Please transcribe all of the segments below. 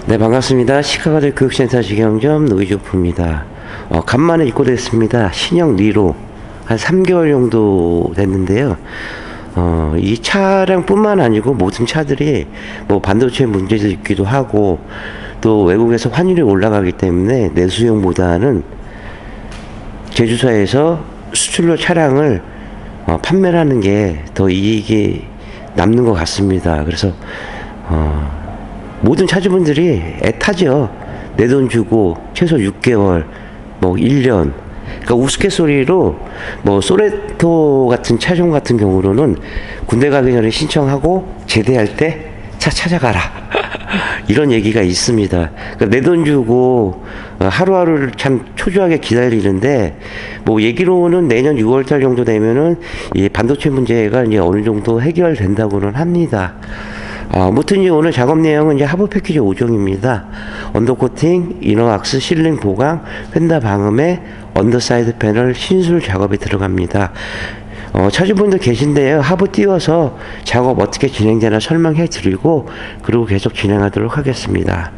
네, 반갑습니다. 시카고대 교육센터 직영점 노이조프입니다. 간만에 입고됐습니다. 신형 니로 한 3개월 정도 됐는데요. 이 차량뿐만 아니고 모든 차들이 뭐 반도체 문제도 있기도 하고 또 외국에서 환율이 올라가기 때문에 내수용보다는 제조사에서 수출로 차량을 판매를 하는 게 더 이익이 남는 것 같습니다. 그래서 모든 차주분들이 애타죠. 내 돈 주고 최소 6개월, 뭐 1년. 그러니까 우스갯소리로 뭐 소레토 같은 차종 같은 경우로는 군대 가기 전에 신청하고 제대할 때 차 찾아가라. 이런 얘기가 있습니다. 그러니까 내 돈 주고 하루하루를 참 초조하게 기다리는데 뭐 얘기로는 내년 6월달 정도 되면은 이 반도체 문제가 이제 어느 정도 해결된다고는 합니다. 아무튼 이제 오늘 작업 내용은 이제 하부 패키지 5종입니다. 언더코팅, 이너왁스, 실링 보강, 휀다 방음에 언더사이드 패널 신술 작업이 들어갑니다. 차주분들 계신데요. 하부 띄워서 작업 어떻게 진행되나 설명해 드리고 그리고 계속 진행하도록 하겠습니다.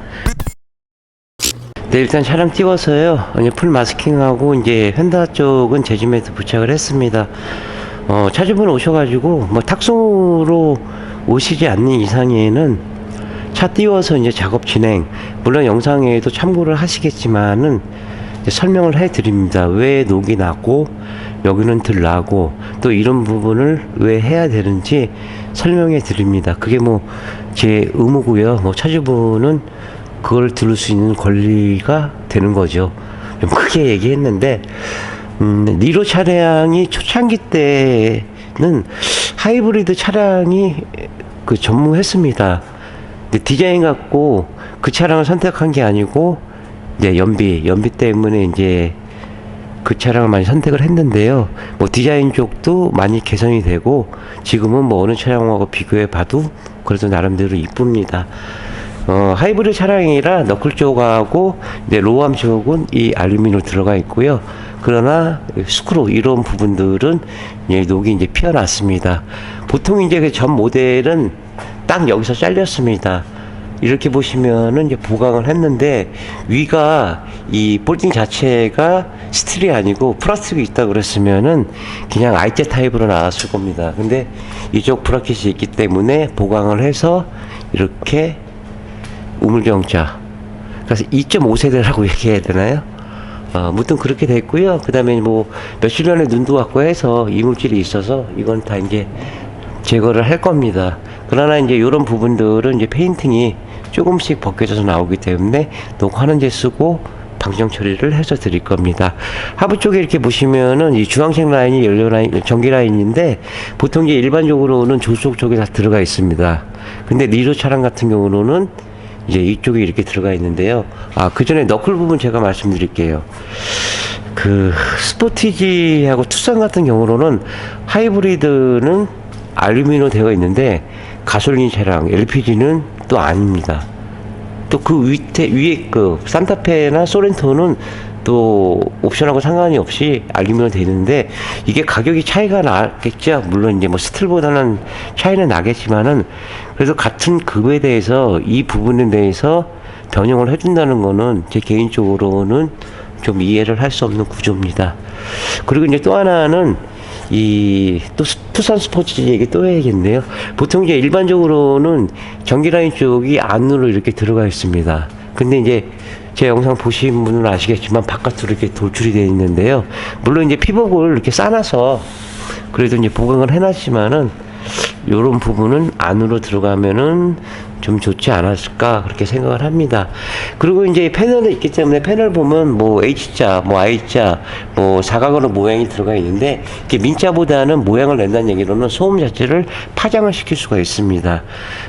네, 일단 차량 띄워서요. 이제 풀 마스킹하고 이제 휀다 쪽은 제지매트 부착을 했습니다. 차주분 오셔가지고 뭐 탁송으로 오시지 않는 이상에는 차 띄워서 이제 작업 진행, 물론 영상에도 참고를 하시겠지만은 설명을 해 드립니다. 왜 녹이 나고 여기는 덜 나고 또 이런 부분을 왜 해야 되는지 설명해 드립니다. 그게 뭐 제 의무고요. 뭐 차주분은 그걸 들을 수 있는 권리가 되는 거죠. 좀 크게 얘기했는데 니로 차량이 초창기 때는 하이브리드 차량이 전무했습니다. 근데 디자인 갖고 그 차량을 선택한 게 아니고 이제 연비 때문에 이제 그 차량을 많이 선택을 했는데요. 뭐 디자인 쪽도 많이 개선이 되고 지금은 뭐 어느 차량하고 비교해 봐도 그래도 나름대로 이쁩니다. 하이브리드 차량이라 너클 쪽하고 이제 로암 쪽은 이 알루미늄으로 들어가 있고요. 그러나 스크루 이런 부분들은 이제 녹이 이제 피어났습니다. 보통 이제 그 전 모델은 딱 여기서 잘렸습니다. 이렇게 보시면은 이제 보강을 했는데 위가 이 볼딩 자체가 스틸이 아니고 플라스틱이 있다 그랬으면은 그냥 I자 타입으로 나왔을 겁니다. 근데 이쪽 브라켓이 있기 때문에 보강을 해서 이렇게 우물경자, 그래서 2.5세대라고 얘기해야 되나요? 무튼 그렇게 됐고요. 그 다음에 뭐 며칠 전에 눈도 왔고 해서 이물질이 있어서 이건 다 이제 제거를 할 겁니다. 그러나 이제 이런 부분들은 이제 페인팅이 조금씩 벗겨져서 나오기 때문에 녹화는제 쓰고 방정 처리를 해서 드릴 겁니다. 하부 쪽에 이렇게 보시면은 이 주황색 라인이 연료 라인, 전기 라인인데 보통 이제 일반적으로는 조수석 쪽에 다 들어가 있습니다. 근데 니로 차량 같은 경우는 이제 이쪽에 이렇게 들어가 있는데요. 그 전에 너클 부분 제가 말씀드릴게요. 그 스포티지하고 투싼 같은 경우로는 하이브리드는 알루미늄으로 되어 있는데 가솔린 차량, LPG는 또 아닙니다. 또 그 위에 그 산타페나 소렌토는 또 옵션하고 상관이 없이 알루미늄으로 되어 있는데 이게 가격이 차이가 나겠죠. 물론 이제 뭐 스틸보다는 차이는 나겠지만은 그래서 같은 급에 대해서 이 부분에 대해서 변형을 해준다는 거는 제 개인적으로는 좀 이해를 할 수 없는 구조입니다. 그리고 이제 또 하나는 이 또 투싼 스포츠 얘기 또 해야겠네요. 보통 이제 일반적으로는 전기 라인 쪽이 안으로 이렇게 들어가 있습니다. 근데 이제 제 영상 보신 분은 아시겠지만 바깥으로 이렇게 돌출이 되어 있는데요. 물론 이제 피복을 이렇게 싸놔서 그래도 이제 보강을 해놨지만은 요런 부분은 안으로 들어가면은 좀 좋지 않았을까 그렇게 생각을 합니다. 그리고 이제 패널이 있기 때문에 패널 보면 뭐 H자, 뭐 I자, 뭐 사각으로 모양이 들어가 있는데 이게 민자보다는 모양을 낸다는 얘기로는 소음 자체를 파장을 시킬 수가 있습니다.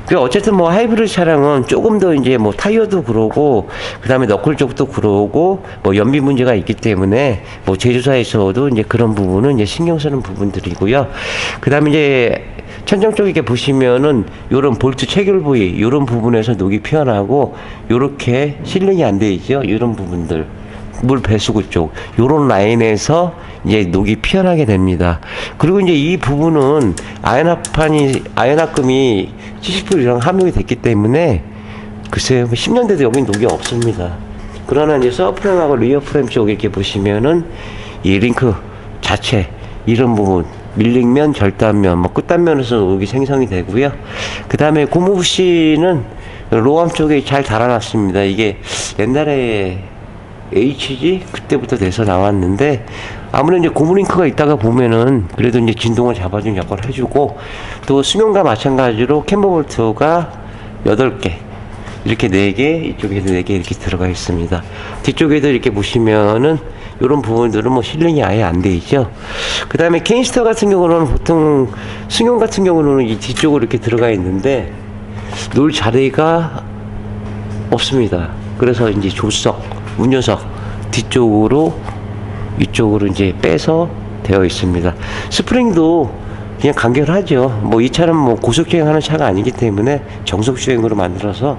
그 어쨌든 뭐 하이브리드 차량은 조금 더 이제 뭐 타이어도 그러고 그 다음에 너클 쪽도 그러고 뭐 연비 문제가 있기 때문에 뭐 제조사에서도 이제 그런 부분은 이제 신경 쓰는 부분들이고요. 그 다음에 이제 천정 쪽에 이렇게 보시면은 요런 볼트 체결 부위 요런 부분에서 녹이 피어나고 요렇게 실링이 안 돼 있죠. 요런 부분들 물 배수구 쪽 요런 라인에서 이제 녹이 피어나게 됩니다. 그리고 이제 이 부분은 아연합금이 70% 이상 함유가 됐기 때문에 글쎄요, 10년 돼도 여긴 녹이 없습니다. 그러나 이제 서프레임하고 리어 프레임 쪽 이렇게 보시면은 이 링크 자체 이런 부분 밀링면, 절단면, 뭐 끝단면에서 녹이 생성이 되고요. 그 다음에 고무부시는 로암 쪽에 잘 달아놨습니다. 이게 옛날에 HG 그때부터 돼서 나왔는데 아무래도 이제 고무링크가 있다가 보면은 그래도 이제 진동을 잡아주는 역할을 해주고, 또 수면과 마찬가지로 캠버볼트가 8개 이렇게 4개, 이쪽에도 4개 이렇게 들어가 있습니다. 뒤쪽에도 이렇게 보시면은 이런 부분들은 뭐 실링이 아예 안 돼 있죠. 그 다음에 케인스터 같은 경우는 보통 승용 같은 경우는 이 뒤쪽으로 이렇게 들어가 있는데 놓을 자리가 없습니다. 그래서 이제 조수석, 운전석 뒤쪽으로 이쪽으로 이제 빼서 되어 있습니다. 스프링도 그냥 간결하죠. 뭐 이 차는 뭐 고속주행하는 차가 아니기 때문에 정속주행으로 만들어서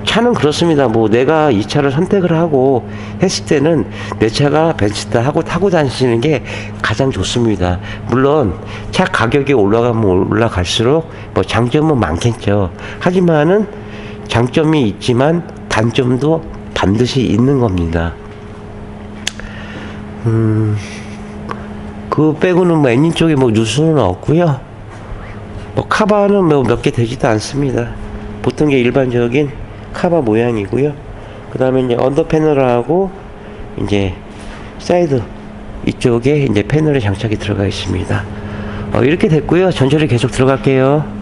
차는 그렇습니다. 뭐 내가 이 차를 선택을 하고 했을 때는 내 차가 벤츠다 하고 타고 다니시는 게 가장 좋습니다. 물론 차 가격이 올라가면 올라갈수록 뭐 장점은 많겠죠. 하지만은 장점이 있지만 단점도 반드시 있는 겁니다. 그거 빼고는 뭐 엔진 쪽에 뭐 누수는 없고요. 뭐 카바는 뭐 몇 개 되지도 않습니다. 보통 게 일반적인 카바 모양이고요. 그 다음에 이제 언더 패널하고 이제 사이드 이쪽에 이제 패널에 장착이 들어가 있습니다. 이렇게 됐고요. 전처리 계속 들어갈게요.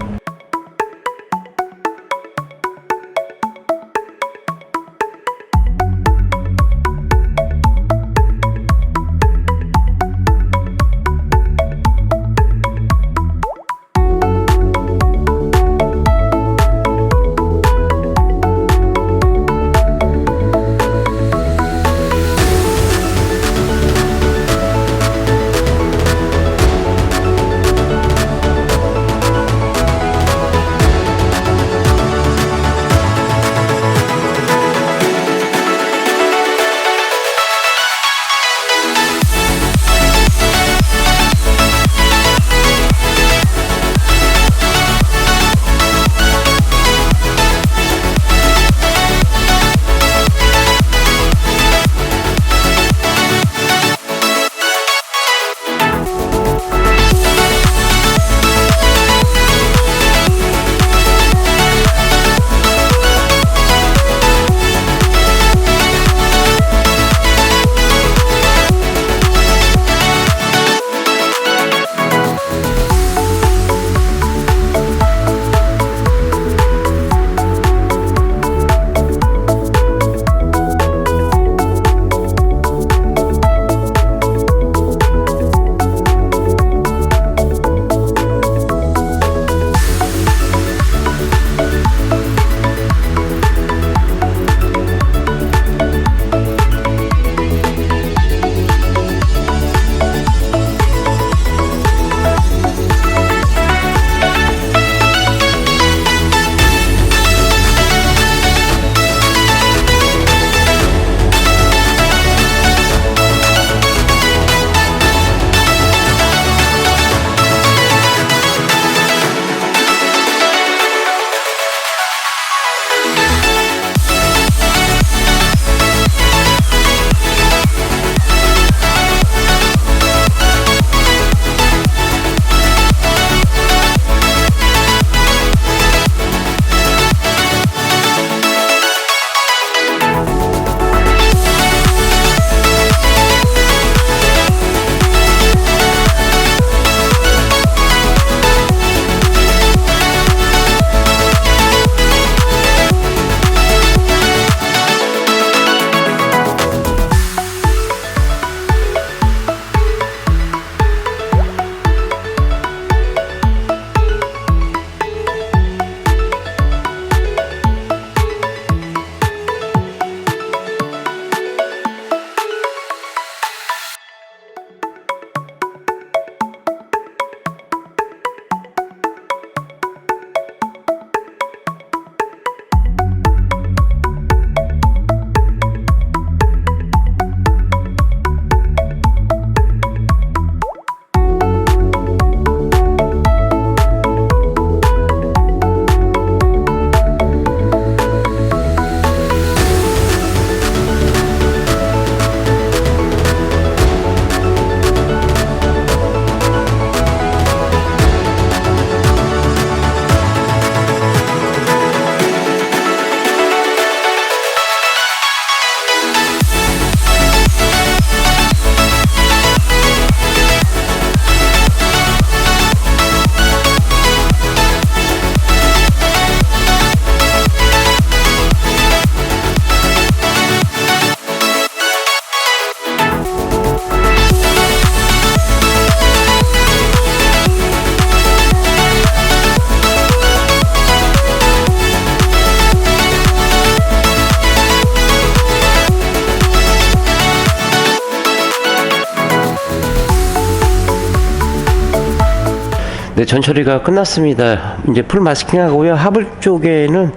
네, 전처리가 끝났습니다. 이제 풀 마스킹 하고요. 하부 쪽에는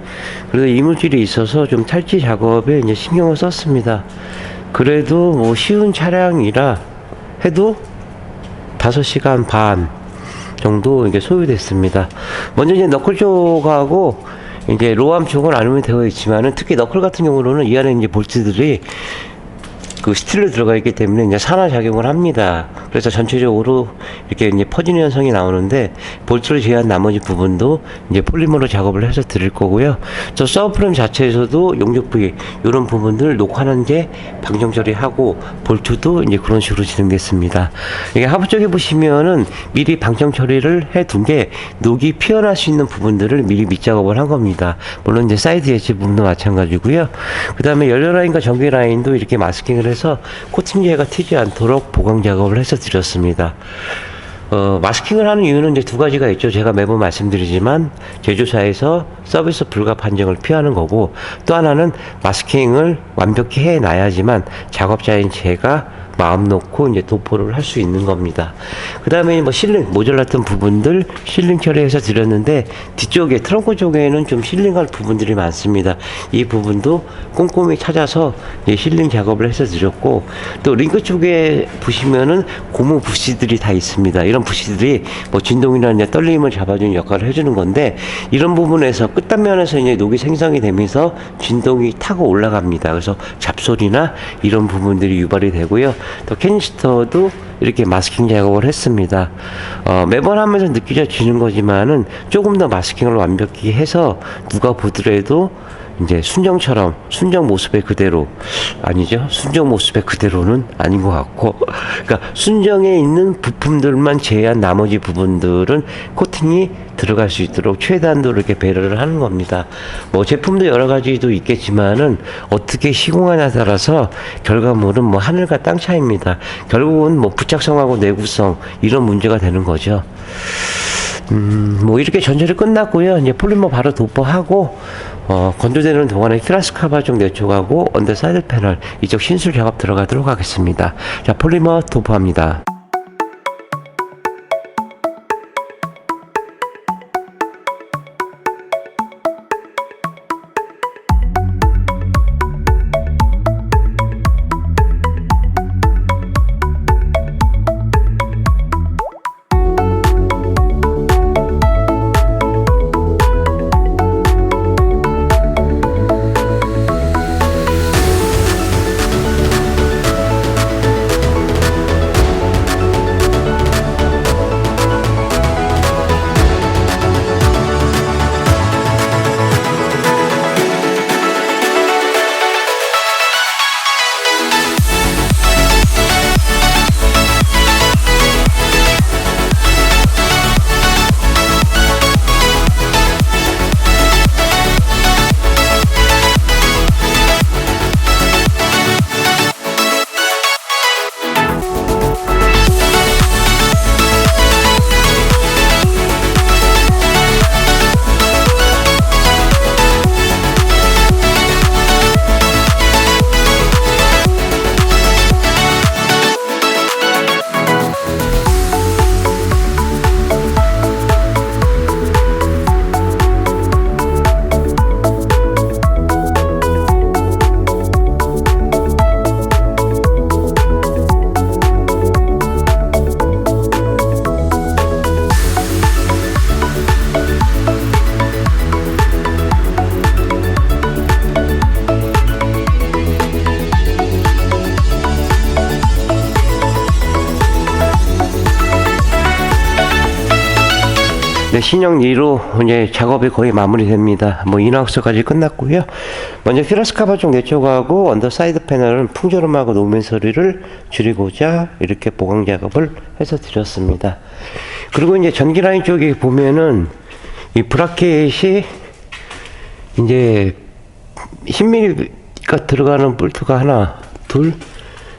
그래도 이물질이 있어서 좀 탈지 작업에 이제 신경을 썼습니다. 그래도 뭐 쉬운 차량이라 해도 5시간 반 정도 이게 소요됐습니다. 먼저 이제 너클 쪽하고 이제 로암 쪽은 알루미늄 되어 있지만은 특히 너클 같은 경우로는 이 안에 이제 볼트들이 그 스틸로 들어가 있기 때문에 이제 산화작용을 합니다. 그래서 전체적으로 이렇게 이제 퍼지는 현상이 나오는데, 볼트를 제외한 나머지 부분도 이제 폴리머로 작업을 해서 드릴 거고요. 저 서브프레임 자체에서도 용접 부위 이런 부분들 녹화하는 게 방정 처리하고, 볼트도 이제 그런 식으로 진행됐습니다. 이게 하부 쪽에 보시면은 미리 방정 처리를 해둔 게 녹이 피어날 수 있는 부분들을 미리 밑작업을 한 겁니다. 물론 이제 사이드 엣지 부분도 마찬가지고요. 그 다음에 연료 라인과 전기 라인도 이렇게 마스킹을 해서 코팅제가 튀지 않도록 보강 작업을 해서 드렸습니다. 마스킹을 하는 이유는 이제 두 가지가 있죠. 제가 매번 말씀드리지만 제조사에서 서비스 불가 판정을 피하는 거고, 또 하나는 마스킹을 완벽히 해놔야지만 작업자인 제가 마음 놓고 이제 도포를 할 수 있는 겁니다. 그 다음에 뭐 실링, 모듈랐던 부분들 실링 처리해서 드렸는데, 뒤쪽에 트렁크 쪽에는 좀 실링할 부분들이 많습니다. 이 부분도 꼼꼼히 찾아서 이제 실링 작업을 해서 드렸고, 또 링크 쪽에 보시면은 고무 부시들이 다 있습니다. 이런 부시들이 뭐 진동이나 이제 떨림을 잡아주는 역할을 해주는 건데, 이런 부분에서 끝단면에서 이제 녹이 생성이 되면서 진동이 타고 올라갑니다. 그래서 잡소리나 이런 부분들이 유발이 되고요. 또 캐니스터도 이렇게 마스킹 작업을 했습니다. 매번 하면서 느껴지는 거지만은 조금 더 마스킹을 완벽히 해서 누가 보더라도 이제 순정처럼, 순정 모습의 그대로, 아니죠, 순정 모습의 그대로는 아닌 것 같고, 그러니까 순정에 있는 부품들만 제외한 나머지 부분들은 코팅이 들어갈 수 있도록 최대한도로 이렇게 배려를 하는 겁니다. 뭐 제품도 여러 가지도 있겠지만은 어떻게 시공하냐에 따라서 결과물은 뭐 하늘과 땅 차이입니다. 결국은 뭐 부착성하고 내구성 이런 문제가 되는 거죠. 뭐 이렇게 전처리 끝났고요. 이제 폴리머 바로 도포하고, 건조되는 동안에 키라스 카바 쪽 내쪽하고 언더 사이드 패널 이쪽 신술 작업 들어가도록 하겠습니다. 자, 폴리머 도포합니다. 네, 신형 2로 이제 작업이 거의 마무리됩니다. 뭐 인하우스까지 끝났고요. 먼저 키라스 카바 쪽 내쪽하고 언더 사이드 패널은 풍조름하고 노면 소리를 줄이고자 이렇게 보강 작업을 해서 드렸습니다. 그리고 이제 전기 라인 쪽에 보면은 이 브라켓이 이제 10mm가 들어가는 볼트가 하나, 둘,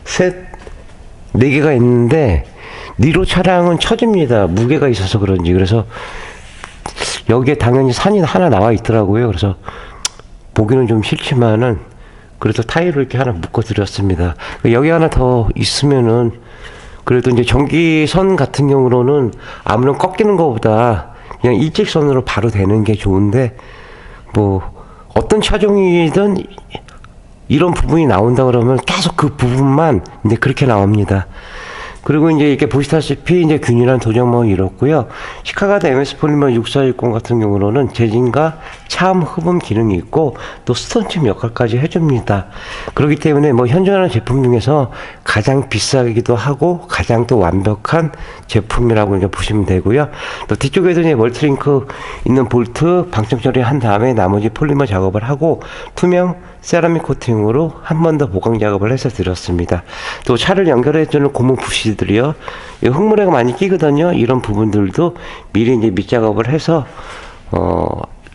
셋, 4개가 있는데, 니로 차량은 처집니다. 무게가 있어서 그런지. 그래서 여기에 당연히 산이 하나 나와 있더라고요. 그래서 보기는 좀 싫지만은 그래서 타일을 이렇게 하나 묶어 드렸습니다. 여기 하나 더 있으면은 그래도 이제 전기선 같은 경우로는 아무런 꺾이는 것보다 그냥 일직선으로 바로 되는 게 좋은데, 뭐 어떤 차종이든 이런 부분이 나온다 그러면 계속 그 부분만 이제 그렇게 나옵니다. 그리고 이제 이렇게 보시다시피 이제 균일한 도장망이 이렇고요. 시카가드 MS 폴리머 6460 같은 경우로는 재진과 차음 흡음 기능이 있고 또 스톤칩 역할까지 해줍니다. 그렇기 때문에 뭐 현존하는 제품 중에서 가장 비싸기도 하고 가장 또 완벽한 제품이라고 이제 보시면 되고요. 또 뒤쪽에도 이제 멀티링크 있는 볼트 방청 처리한 다음에 나머지 폴리머 작업을 하고 투명 세라믹 코팅으로 한 번 더 보강 작업을 해서 드렸습니다. 또 차를 연결해주는 고무 부시들이요, 흙물에가 많이 끼거든요. 이런 부분들도 미리 이제 밑작업을 해서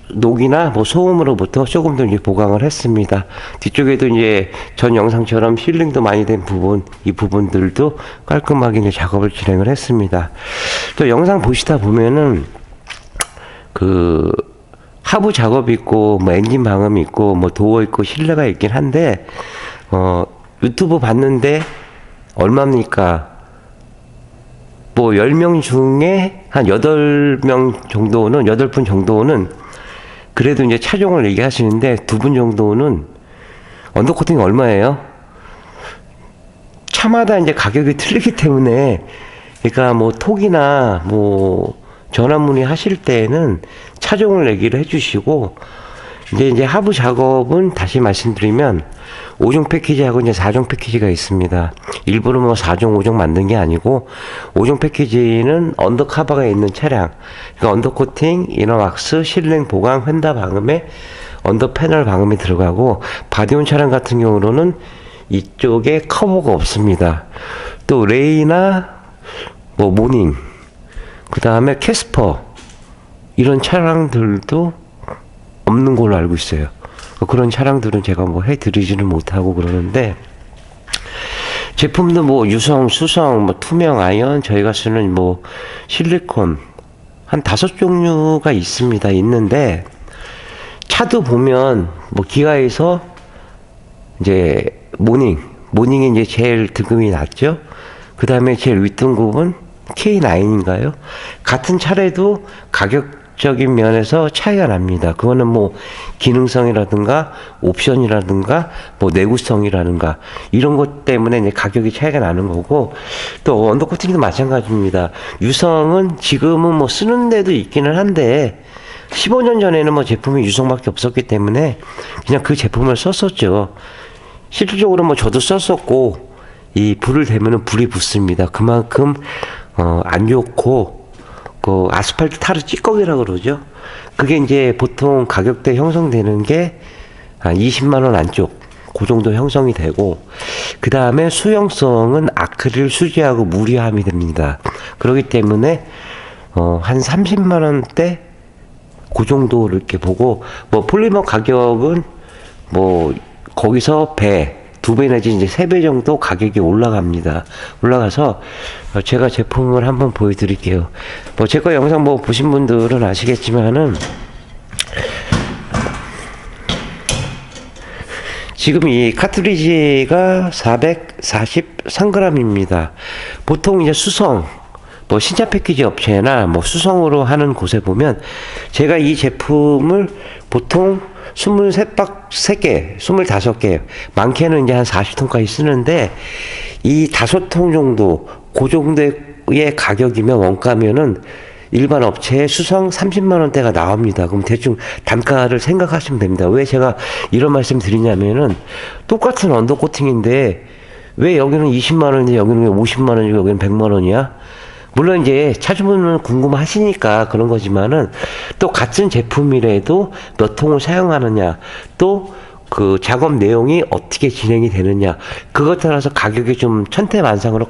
녹이나 뭐 소음으로부터 조금 더 이제 보강을 했습니다. 뒤쪽에도 이제 전 영상처럼 실링도 많이 된 부분, 이 부분들도 깔끔하게 이제 작업을 진행을 했습니다. 또 영상 보시다 보면은 그 하부 작업이 있고 뭐 엔진 방음이 있고 뭐 도어 있고 실내가 있긴 한데 유튜브 봤는데 얼마입니까? 뭐 10명 중에 한 8명 정도는, 8분 정도는 그래도 이제 차종을 얘기하시는데 2분 정도는 언더코팅이 얼마예요? 차마다 이제 가격이 틀리기 때문에, 그러니까 뭐 톡이나 뭐 전화 문의하실 때에는 차종을 얘기를 해주시고, 이제 하부 작업은 다시 말씀드리면 5종 패키지하고 이제 4종 패키지가 있습니다. 일부러 뭐 4종, 5종 만든 게 아니고, 5종 패키지는 언더카버가 있는 차량, 그러니까 언더코팅, 이너왁스, 실링 보강, 휀다 방음에 언더 패널 방음이 들어가고, 바디온 차량 같은 경우로는 이쪽에 커버가 없습니다. 또 레이나 뭐 모닝, 그 다음에 캐스퍼, 이런 차량들도 없는 걸로 알고 있어요. 그런 차량들은 제가 뭐 해드리지는 못하고 그러는데, 제품도 뭐 유성, 수성, 뭐 투명, 아이언, 저희가 쓰는 뭐 실리콘 한 5종류가 있습니다. 있는데 차도 보면 뭐 기아에서 이제 모닝이 이제 제일 등급이 낮죠. 그 다음에 제일 윗등급은 K9인가요? 같은 차래도 가격적인 면에서 차이가 납니다. 그거는 뭐 기능성이라든가 옵션이라든가 뭐 내구성이라든가 이런 것 때문에 이제 가격이 차이가 나는 거고, 또 언더코팅도 마찬가지입니다. 유성은 지금은 뭐 쓰는 데도 있기는 한데 15년 전에는 뭐 제품이 유성밖에 없었기 때문에 그냥 그 제품을 썼었죠. 실질적으로 뭐 저도 썼었고, 이 불을 대면은 불이 붙습니다. 그만큼 안 좋고, 그 아스팔트 타르 찌꺼기라고 그러죠. 그게 이제 보통 가격대 형성되는 게 한 20만 원 안쪽, 그 정도 형성이 되고, 그 다음에 수용성은 아크릴 수지하고 무리함이 됩니다. 그렇기 때문에 한 30만 원대 그 정도 이렇게 보고, 뭐 폴리머 가격은 뭐 거기서 2배 내지 이제 3배 정도 가격이 올라갑니다. 올라가서 제가 제품을 한번 보여드릴게요. 뭐 제 거 영상 뭐 보신 분들은 아시겠지만은, 지금 이 카트리지가 443g입니다. 보통 이제 수성, 뭐 신차 패키지 업체나 뭐 수성으로 하는 곳에 보면, 제가 이 제품을 보통 23개, 25개, 많게는 이제 한 40통까지 쓰는데, 이 5통 정도, 그 정도의 가격이면, 원가면은 일반 업체에 수성 30만원대가 나옵니다. 그럼 대충 단가를 생각하시면 됩니다. 왜 제가 이런 말씀 드리냐면은, 똑같은 언더코팅인데 왜 여기는 20만원인데 여기는 왜 50만원이고 여기는 100만원이야? 물론 이제 차주분은 궁금하시니까 그런 거지만은, 또 같은 제품이라도 몇 통을 사용하느냐, 또 그 작업 내용이 어떻게 진행이 되느냐, 그것 따라서 가격이 좀 천태만상으로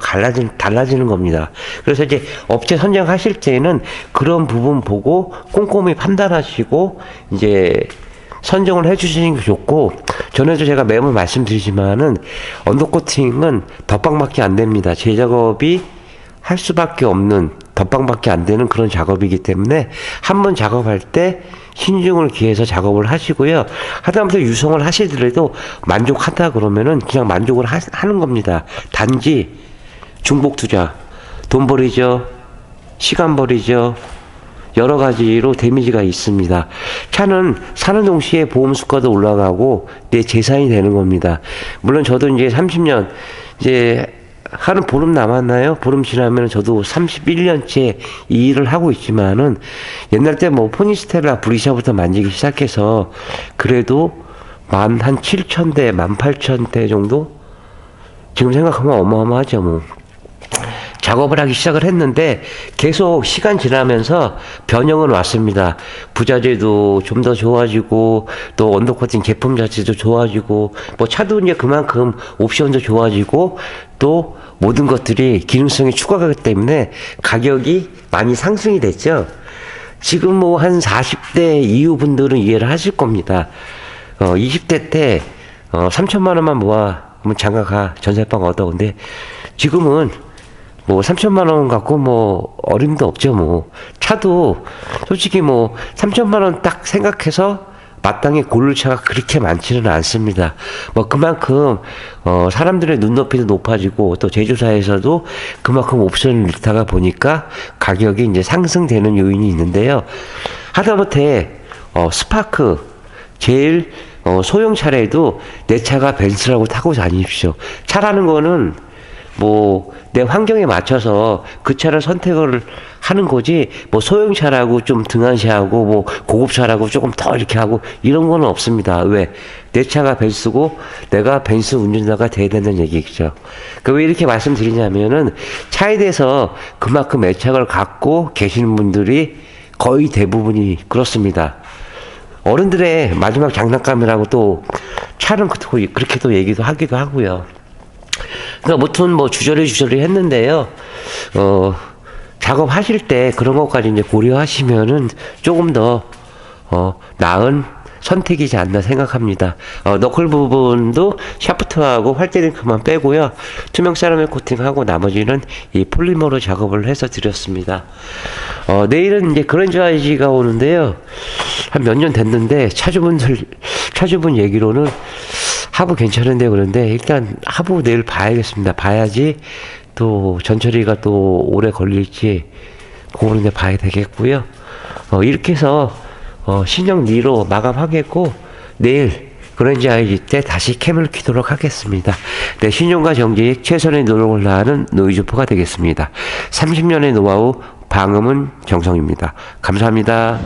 달라지는 겁니다. 그래서 이제 업체 선정하실 때는 그런 부분 보고 꼼꼼히 판단하시고 이제 선정을 해주시는 게 좋고, 전에도 제가 매번 말씀드리지만은 언더코팅은 덧방밖에 안 됩니다. 재작업이 할 수밖에 없는, 덧방밖에 안 되는 그런 작업이기 때문에 한번 작업할 때 신중을 기해서 작업을 하시고요. 하다못해 유성을 하시더라도 만족하다 그러면은 그냥 만족을 하는 겁니다. 단지 중복 투자, 돈 버리죠, 시간 버리죠, 여러 가지로 데미지가 있습니다. 차는 사는 동시에 보험 수가도 올라가고 내 재산이 되는 겁니다. 물론 저도 이제 30년 이제 하는 보름 남았나요? 보름 지나면 저도 31년째 이 일을 하고 있지만은 옛날 때 뭐 포니스텔라 브리샤부터 만지기 시작해서 그래도 한 7,000대, 18,000대 정도? 지금 생각하면 어마어마하죠, 뭐. 작업을 하기 시작을 했는데 계속 시간 지나면서 변형은 왔습니다. 부자재도 좀 더 좋아지고 또 언더코팅 제품 자체도 좋아지고 뭐 차도 이제 그만큼 옵션도 좋아지고 또 모든 것들이 기능성이 추가가기 때문에 가격이 많이 상승이 됐죠. 지금 뭐 한 40대 이후 분들은 이해를 하실 겁니다. 20대 때 3천만 원만 모아 그러면 장가가 전세방 얻어. 근데 지금은 뭐 3천만 원 갖고 뭐 어림도 없죠. 뭐 차도 솔직히 뭐 3천만 원 딱 생각해서 마땅히 고를 차가 그렇게 많지는 않습니다. 뭐 그만큼 사람들의 눈높이도 높아지고 또 제조사에서도 그만큼 옵션을 넣다가 보니까 가격이 이제 상승되는 요인이 있는데요. 하다못해 스파크 제일 소형 차량에도 내 차가 벤츠라고 타고 다니십시오. 차라는 거는 뭐 내 환경에 맞춰서 그 차를 선택을 하는 거지 뭐 소형차라고 좀 등한시하고 뭐 고급차라고 조금 더 이렇게 하고 이런 거는 없습니다. 왜? 내 차가 벤츠고 내가 벤츠 운전자가 돼야 되는 얘기죠. 왜 이렇게 말씀드리냐면은 차에 대해서 그만큼 애착을 갖고 계시는 분들이 거의 대부분이 그렇습니다. 어른들의 마지막 장난감이라고 또 차는 그렇게 또 얘기도 하기도 하고요. 그러니까 무튼 뭐 주저리 했는데요. 작업하실 때 그런 것까지 이제 고려하시면은 조금 더 나은 선택이지 않나 생각합니다. 너클 부분도 샤프트하고 활대링크만 빼고요. 투명 세라믹 코팅하고 나머지는 이 폴리머로 작업을 해서 드렸습니다. 내일은 이제 그랜저아이지가 오는데요. 한 몇 년 됐는데 차주분 얘기로는 하부 괜찮은데 그런데 일단 하부 내일 봐야겠습니다. 봐야지 또 전처리가 또 오래 걸릴지 그거는 이제 봐야 되겠고요. 이렇게 해서 신형 니로 마감하겠고 내일 그랜저아이지 때 다시 캠을 키도록 하겠습니다. 네, 신용과 정직 최선의 노력을 다하는 노이즈포가 되겠습니다. 30년의 노하우 방음은 정성입니다. 감사합니다.